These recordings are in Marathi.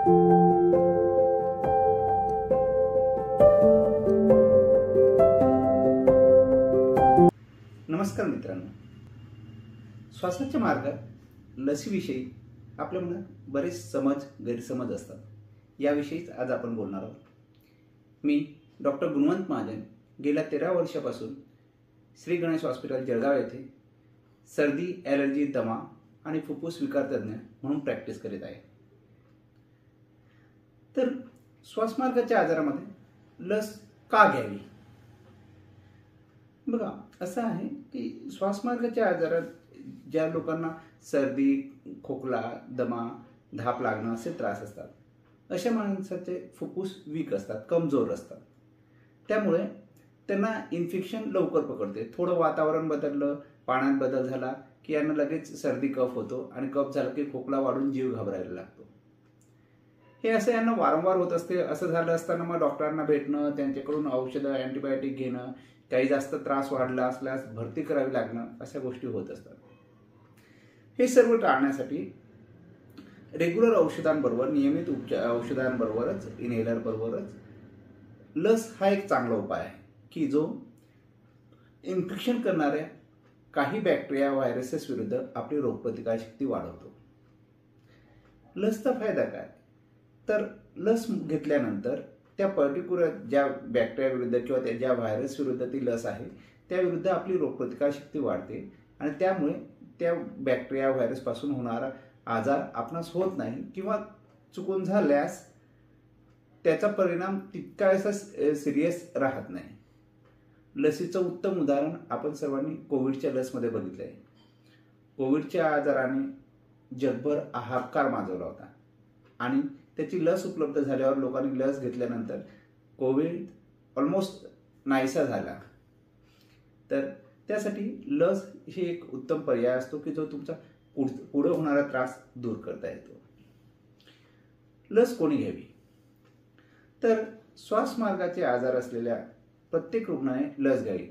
नमस्कार मित्रांनो, श्वासाच्या मार्गात लसीविषयी आपल्या मनात बरेच गैरसमज असतात. याविषयीच आज आपण बोलणार आहोत. मी डॉक्टर गुणवंत महाजन गेल्या 13 वर्षापासून श्री गणेश हॉस्पिटल जळगाव येथे सर्दी, ॲलर्जी, दमा आणि फुफ्फुस विकार तज्ञ म्हणून प्रॅक्टिस करीत आहे. तर श्वासमार्गाच्या आजारामध्ये लस का घ्यावी? बघा, असं आहे की श्वासमार्गाच्या आजारात ज्या लोकांना सर्दी, खोकला, दमा, धाप लागणं असे त्रास असतात, अशा माणसाचे फुफ्फुस वीक असतात, कमजोर असतात. त्यामुळे त्यांना इन्फेक्शन लवकर पकडते. थोडं वातावरण बदललं, पाण्यात बदल झाला की यांना लगेच सर्दी, कफ होतो आणि कफ झाला की खोकला वाढून जीव घाबरायला लागतो. हे असं यांना वारंवार होत असते. असं झालं असताना मग डॉक्टरांना भेटणं, त्यांच्याकडून औषधं, अँटीबायोटिक घेणं, काही जास्त त्रास वाढला असल्यास भरती करावी लागणं, अशा गोष्टी होत असतात. हे सर्व टाळण्यासाठी रेग्युलर औषधांबरोबर, नियमित औषधांबरोबरच, इनहेलर बरोबरच लस हा एक चांगला उपाय आहे की जो इन्फेक्शन करणाऱ्या काही बॅक्टेरिया, व्हायरसेस विरुद्ध आपली रोगप्रतिकारशक्ती वाढवतो. लसचा फायदा काय? तर लस घेतल्यानंतर त्या पर्टिक्युलर ज्या बॅक्टेरिया विरुद्ध किंवा त्या ज्या व्हायरस विरुद्ध ती लस आहे त्या विरुद्ध आपली रोगप्रतिकारशक्ती वाढते आणि त्यामुळे त्या बॅक्टेरिया, व्हायरसपासून होणारा आजार आपणास होत नाही किंवा चुकून झाल्यास त्याचा परिणाम तितकासा सिरियस राहत नाही. लसीचं उत्तम उदाहरण आपण सर्वांनी कोविडच्या लसमध्ये बघितलं आहे. कोविडच्या आजाराने जगभर हाहाकार माजवला होता आणि त्याची लस उपलब्ध झाल्यावर लोकांनी लस घेतल्यानंतर कोविड ऑलमोस्ट नाहीसा झाला. तर त्यासाठी लस ही एक उत्तम पर्याय असतो की जो तुमचा पुढे होणारा त्रास दूर करता येतो. लस कोणी घ्यावी? तर श्वासमार्गाचे आजार असलेल्या प्रत्येक रुग्णाने लस घ्यावी.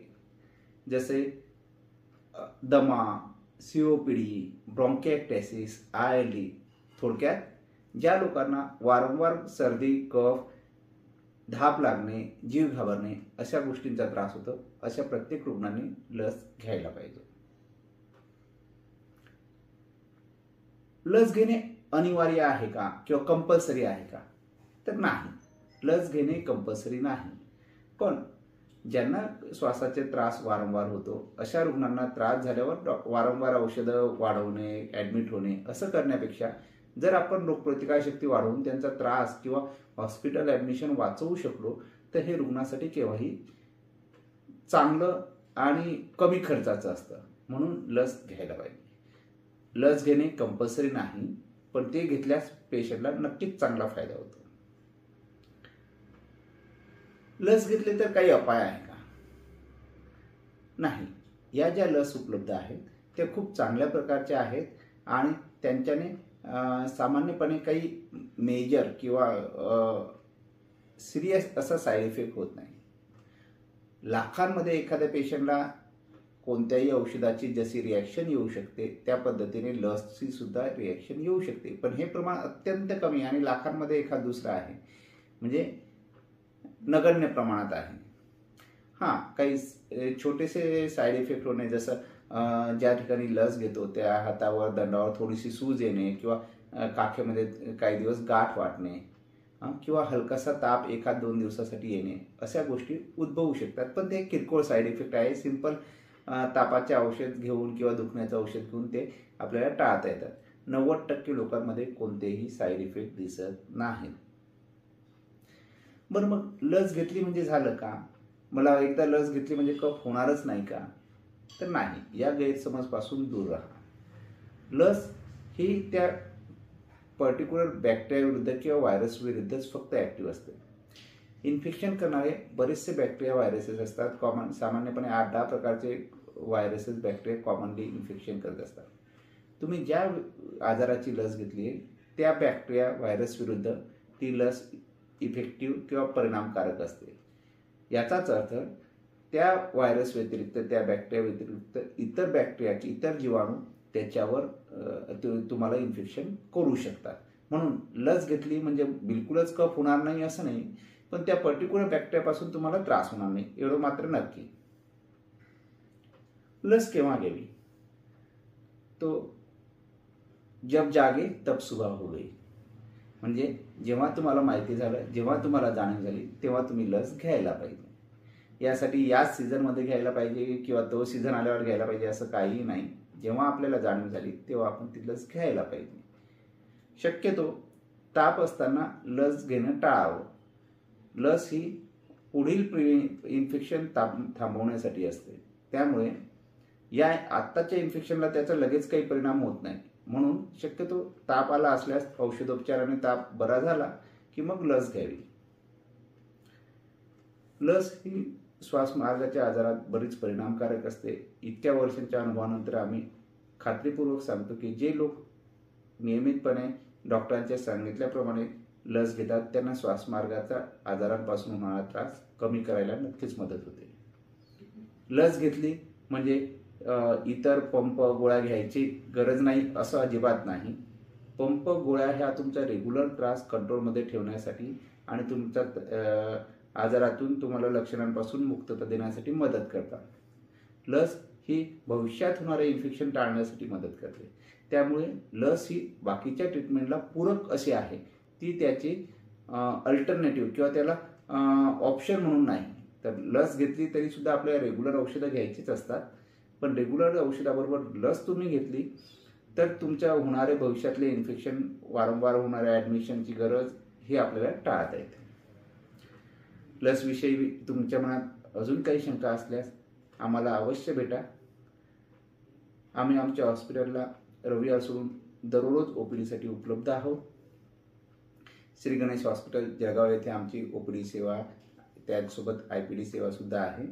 जसे दमा, COPD, ब्रॉन्कायटिस, ILD. थोडक्यात ज्या लोकांना वारंवार सर्दी, कफ, धाप लागणे, जीव घाबरणे अशा गोष्टींचा त्रास होतो, अशा प्रत्येक रुग्णाने लस घ्यायला पाहिजे. लस घेणे अनिवार्य आहे का किंवा कंपल्सरी आहे का? तर नाही, लस घेणे कंपल्सरी नाही. पण ज्यांना श्वासाचे त्रास वारंवार होतो अशा रुग्णांना त्रास झाल्यावर वारंवार औषधं वाढवणे, ॲडमिट होणे असं करण्यापेक्षा जर आपण रोगप्रतिकारशक्ती वाढवून त्यांचा त्रास किंवा हॉस्पिटल ॲडमिशन वाचवू शकलो तर हे रुग्णासाठी केव्हाही चांगलं आणि कमी खर्चाचं असतं. म्हणून लस घ्यायला पाहिजे. लस घेणे कंपल्सरी नाही, पण ते घेतल्यास पेशंटला नक्कीच चांगला फायदा होतो. लस घेतली तर काही अपाय आहे का? नाही. या ज्या लस उपलब्ध आहेत त्या खूप चांगल्या प्रकारच्या आहेत आणि त्यांच्याने सामान्यपणे काही मेजर किंवा सिरियस असा साईड इफेक्ट होत नाही. लाखांमध्ये एखाद्या पेशंटला कोणत्याही औषधाची जशी रिॲक्शन येऊ शकते त्या पद्धतीने लसची सुद्धा रिॲक्शन येऊ शकते, पण हे प्रमाण अत्यंत कमी आणि लाखांमध्ये एखाद दुसरा आहे, म्हणजे नगण्य प्रमाणात आहे. हां, काही छोटेसे साईड इफेक्ट होणे, जसं ज्या ठिकाणी लस घेतो त्या हातावर, दंडावर थोडीशी सूज येणे किंवा काखेमध्ये काही दिवस गाठ वाटणे किंवा हलकासा ताप 1-2 दिवसासाठी येणे, अशा गोष्टी उद्भवू शकतात. पण ते किरकोळ साईड इफेक्ट आहे. सिंपल तापाचे औषध घेऊन किंवा दुखण्याचं औषध घेऊन ते आपल्याला टाळता येतात. 90% लोकांमध्ये कोणतेही साईड इफेक्ट दिसत नाहीत. बरं, मग लस घेतली म्हणजे झालं का? मला एकदा लस घेतली म्हणजे कफ होणारच नाही का? तर नाही. या गैरसमजपासून दूर राहा. लस ही त्या पर्टिक्युलर बॅक्टेरिया विरुद्ध किंवा व्हायरस विरुद्धच फक्त ॲक्टिव्ह असते. इन्फेक्शन करणारे बरेचसे बॅक्टेरिया, व्हायरसेस असतात. सामान्यपणे 8-10 प्रकारचे व्हायरसेस, बॅक्टेरिया कॉमनली इन्फेक्शन करत असतात. तुम्ही ज्या आजाराची लस घेतली आहे त्या बॅक्टेरिया, व्हायरस विरुद्ध ती लस इफेक्टिव्ह किंवा परिणामकारक असते. याचाच अर्थ त्या व्हायरस व्यतिरिक्त, त्या बॅक्टेरिया व्यतिरिक्त इतर बॅक्टेरियाचे, इतर जीवाणू त्याच्यावर तुम्हाला इन्फेक्शन करू शकतात. म्हणून लस घेतली म्हणजे बिलकुलच कफ होणार नाही असं नाही, पण त्या पर्टिक्युलर बॅक्टेरियापासून तुम्हाला त्रास होणार नाही एवढं मात्र नक्की. लस केव्हा घ्यावी? तो जब जागे तब सुबह हो गई. म्हणजे जेव्हा तुम्हाला माहिती झालं, जेव्हा तुम्हाला जाणीव झाली, तेव्हा तुम्ही लस घ्यायला पाहिजे. यासाठी याच सीझनमध्ये घ्यायला पाहिजे किंवा तो सीझन आल्यावर घ्यायला पाहिजे असं काहीही नाही. जेव्हा आपल्याला जाणीव झाली तेव्हा आपण ती लस घ्यायला पाहिजे. शक्यतो ताप असताना लस घेणं टाळावं. लस ही पुढील इन्फेक्शन थांबवण्यासाठी असते. त्यामुळे या आत्ताच्या इन्फेक्शनला त्याचा लगेच काही परिणाम होत नाही. म्हणून शक्यतो ताप आला असल्यास औषधोपचाराने ताप बरा झाला की मग लस घ्यावी. लस ही श्वासमार्गाच्या आजारात बरीच परिणामकारक असते. इतक्या वर्षांच्या अनुभवानंतर आम्ही खात्रीपूर्वक सांगतो की जे लोक नियमितपणे डॉक्टरांच्या सांगितल्याप्रमाणे लस घेतात त्यांना श्वासमार्गाच्या आजारांपासून होणारा त्रास कमी करायला नक्कीच मदत होते. लस घेतली म्हणजे इतर पंप गोळ्या घ्यायची गरज नाही असं अजिबात नाही. पंप गोळ्या ह्या तुमचा रेग्युलर त्रास कंट्रोलमध्ये ठेवण्यासाठी आणि तुमच्या आजारातून तुम्हाला लक्षणांपासून मुक्तता देण्यासाठी मदत करतात. लस ही भविष्यात होणारे इन्फेक्शन टाळण्यासाठी मदत करते. त्यामुळे लस ही बाकीच्या ट्रीटमेंटला पूरक अशी आहे. ती त्याची अल्टरनेटिव्ह किंवा त्याला ऑप्शन म्हणून नाही. तर लस घेतली तरी सुद्धा आपल्याला रेग्युलर औषधं घ्यायचीच असतात. पण रेग्युलर औषधाबरोबर लस तुम्ही घेतली तर तुमच्या होणारे भविष्यातले इन्फेक्शन, वारंवार होणाऱ्या ॲडमिशनची गरज ही आपल्याला टाळता येते. लसविषयी तुमच्या मनात अजून काही शंका असल्यास आम्हाला अवश्य भेटा. आम्ही आमच्या हॉस्पिटलला रविवार सोडून दररोज OPDसाठी उपलब्ध आहोत. श्री गणेश हॉस्पिटल जळगाव येथे आमची OPD सेवा, त्याचसोबत IPD सेवासुद्धा आहे.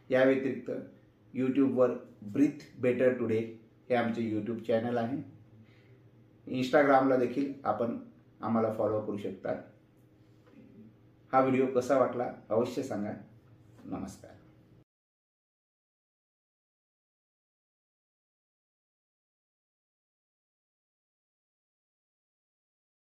या व्यतिरिक्त यूट्यूबवर ब्रीथ बेटर टुडे हे आमचे यूट्यूब चॅनल आहे. इंस्टाग्रामला देखील आपण आम्हाला फॉलो करू शकता. हा व्हिडिओ कसा वाटला अवश्य सांगा. नमस्कार.